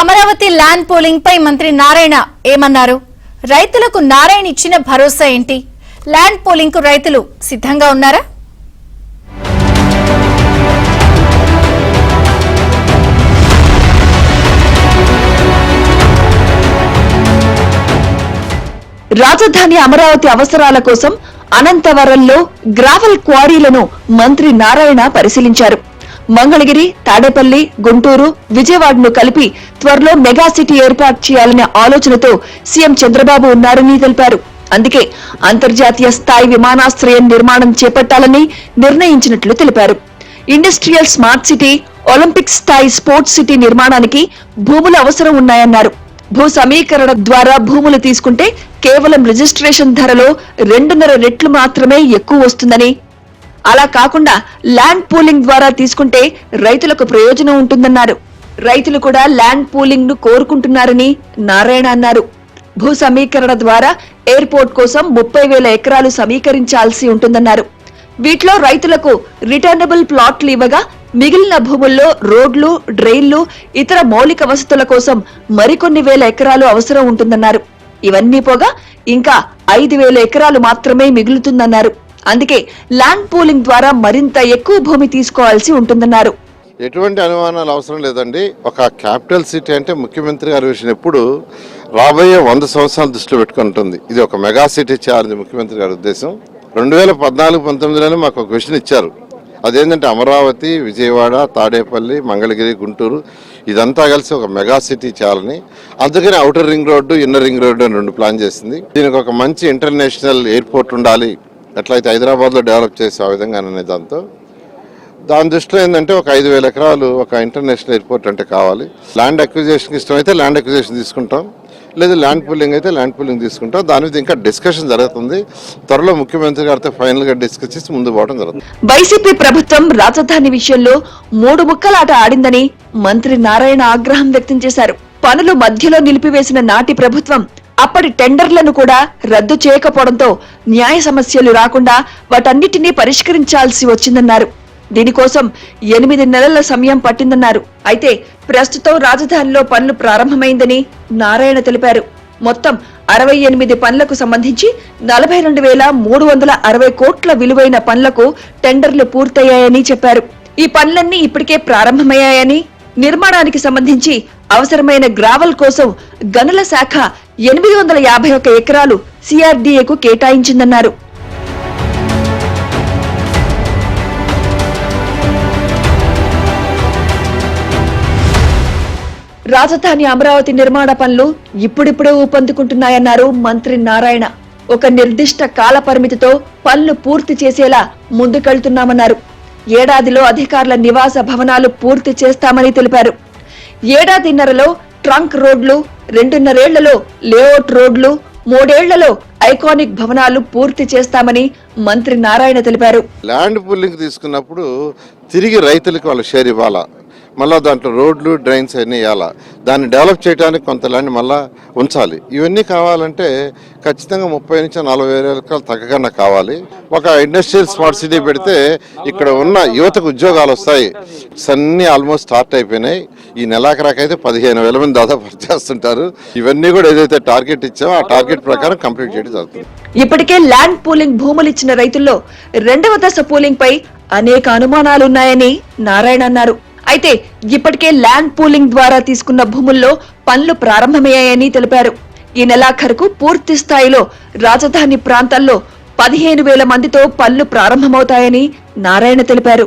Amaravati land polling పై మంత్రి నారాయణ ఏమన్నారు? రైతులకు నారాయణ ఇచ్చిన భరోసా ఏంటి? ల్యాండ్ పోలింగ్ కు రైతులు సిద్ధంగా ఉన్నారా? రాజధాని అమరావతి అవసరాల కోసం అనంతవరంలో గ్రావెల్ క్వారీలను మంత్రి నారాయణ పరిశీలించారు. మంగళగిరి, తాడేపల్లి, గుంటూరు, విజయవాడను కలిపి త్వరలో మెగా సిటీ ఏర్పాటు చేయాలనే ఆలోచనతో సీఎం చంద్రబాబు ఉన్నారని తెలిపారు. అందుకే అంతర్జాతీయ స్థాయి విమానాశ్రయం నిర్మాణం చేపట్టాలని నిర్ణయించినట్లు తెలిపారు. ఇండస్ట్రియల్ స్మార్ట్ సిటీ, ఒలింపిక్ స్థాయి స్పోర్ట్స్ సిటీ నిర్మాణానికి భూములు అవసరం ఉన్నాయన్నారు. భూ సమీకరణ ద్వారా భూములు తీసుకుంటే కేవలం రిజిస్ట్రేషన్ ధరలో 2.5 రెట్లు మాత్రమే ఎక్కువ వస్తుందని, అలా కాకుండా ల్యాండ్ పూలింగ్ ద్వారా తీసుకుంటే రైతులకు ప్రయోజనం ఉంటుందన్నారు. రైతులు కూడా ల్యాండ్ పూలింగ్ ను కోరుకుంటున్నారని నారాయణ అన్నారు. భూ సమీకరణ ద్వారా ఎయిర్పోర్ట్ కోసం 30,000 ఎకరాలు సమీకరించాల్సి ఉంటుందన్నారు. వీటిలో రైతులకు రిటర్నబుల్ ప్లాట్లు ఇవ్వగా మిగిలిన భూముల్లో రోడ్లు, డ్రైన్లు, ఇతర మౌలిక వసతుల కోసం మరికొన్ని వేల ఎకరాలు అవసరం ఉంటుందన్నారు. ఇవన్నీ పోగా ఇంకా 5,000 ఎకరాలు మాత్రమే మిగులుతుందన్నారు. అందుకే ల్యాండ్ పూలింగ్ ద్వారా మరింత ఎక్కువ భూమి తీసుకోవాల్సి ఉంటుందన్నారు. ఎటువంటి అనుమానాలు అవసరం లేదండి. ఒక క్యాపిటల్ సిటీ అంటే ముఖ్యమంత్రి గారి విషయం ఎప్పుడు రాబోయే 100 సంవత్సరాల దృష్టిలో పెట్టుకుని ఉంటుంది. ఇది ఒక మెగా సిటీ చేయాలని ముఖ్యమంత్రి గారి ఉద్దేశం. 2014-19లోనే మాకు ఒక విషయం ఇచ్చారు. అదేంటంటే అమరావతి, విజయవాడ, తాడేపల్లి, మంగళగిరి, గుంటూరు ఇదంతా కలిసి ఒక మెగా సిటీ చేయాలని. అందుకని outer ring road, inner ring road అని 2 ప్లాన్ చేసింది. దీనికి ఒక మంచి ఇంటర్నేషనల్ ఎయిర్పోర్ట్ ఉండాలి, ఎట్లయితే హైదరాబాద్లో డెవలప్ చేసే ఆ విధంగా అనే దాని దృష్టిలో ఏంటంటే ఒక 5,000 ఎకరాలు ఒక ఇంటర్నేషనల్ ఎయిర్పోర్ట్ అంటే కావాలి. ల్యాండ్ అక్విజిషన్ ఇష్టమైతే ల్యాండ్ అక్విజిషన్ తీసుకుంటాం, లేదు ల్యాండ్ పూలింగ్ అయితే ల్యాండ్ పూలింగ్ తీసుకుంటాం. దాని మీద ఇంకా డిస్కషన్ జరుగుతుంది. త్వరలో ముఖ్యమంత్రి గారితో ఫైనల్ గా డిస్కస్ చేసి ముందు పోవడం జరుగుతుంది. వైసీపీ ప్రభుత్వం రాజధాని విషయంలో 3 ముక్కలాట ఆడిందని మంత్రి నారాయణ ఆగ్రహం వ్యక్తం చేశారు. పనులు మధ్యలో నిలిపివేసిన నాటి ప్రభుత్వం అప్పటి టెండర్లను కూడా రద్దు చేయకపోవడంతో న్యాయ సమస్యలు రాకుండా వాటన్నిటినీ పరిష్కరించాల్సి వచ్చిందన్నారు. దీనికోసం 8 నెలల సమయం పట్టిందన్నారు. అయితే ప్రస్తుతం రాజధానిలో పనులు ప్రారంభమైందని నారాయణ తెలిపారు. మొత్తం 68 పనులకు సంబంధించి 42,360 కోట్ల విలువైన పనులకు టెండర్లు పూర్తయ్యాయని చెప్పారు. ఈ పనులన్నీ ఇప్పటికే ప్రారంభమయ్యాయని, నిర్మాణానికి సంబంధించి అవసరమైన గ్రావెల్ కోసం గనుల శాఖ 851 ఎకరాలు సిఆర్డీఏకు కేటాయించిందన్నారు. రాజధాని అమరావతి నిర్మాణ పనులు ఇప్పుడిప్పుడే ఊపందుకుంటున్నాయన్నారు మంత్రి నారాయణ. ఒక నిర్దిష్ట కాల పరిమితితో పనులు పూర్తి చేసేలా ముందుకెళ్తున్నామన్నారు. ఏడాదిలో అధికారుల నివాస భవనాలు పూర్తి చేస్తామని తెలిపారు. 1.5 ఏడాదిన్నరలో ట్రంక్ రోడ్లు, 2.5 ఏళ్లలో లేఅవుట్ రోడ్లు, 3 ఏళ్లలో ఐకానిక్ భవనాలు పూర్తి చేస్తామని మంత్రి నారాయణ తెలిపారు. ల్యాండ్ పూలింగ్ తీసుకున్నప్పుడు తిరిగి రైతులకు వాళ్ళ షేర్ ఇవ్వాలా, మళ్ళీ దాంట్లో రోడ్లు, డ్రైన్స్ అన్నీ వేయాలా, దాన్ని డెవలప్ చేయడానికి కొంత ల్యాండ్ మళ్ళీ ఉంచాలి. ఇవన్నీ కావాలంటే ఖచ్చితంగా 30 నుంచి 40,000 ఎకరాలు తగ్గకుండా కావాలి. ఒక ఇండస్ట్రియల్ స్మార్ట్ సిటీ పెడితే ఇక్కడ ఉన్న యువతకు ఉద్యోగాలు వస్తాయి. అన్నీ ఆల్మోస్ట్ స్టార్ట్ అయిపోయినాయి. ఈ నెలాఖరాకైతే 15,000 మంది దాదాపు చేస్తుంటారు. ఇవన్నీ కూడా ఏదైతే టార్గెట్ ఇచ్చామో ఆ టార్గెట్ ప్రకారం కంప్లీట్ చేయడం జరుగుతుంది. ఇప్పటికే ల్యాండ్ పూలింగ్ భూములు ఇచ్చిన రైతుల్లో 2వ దశ పూలింగ్ పై అనేక అనుమానాలున్నాయని నారాయణ అన్నారు. అయితే ఇప్పటికే ల్యాండ్ పూలింగ్ ద్వారా తీసుకున్న భూముల్లో పనులు ప్రారంభమయ్యాయని తెలిపారు. ఈ నెలాఖరుకు పూర్తి స్థాయిలో రాజధాని ప్రాంతాల్లో 15,000 మందితో పనులు ప్రారంభమవుతాయని నారాయణ తెలిపారు.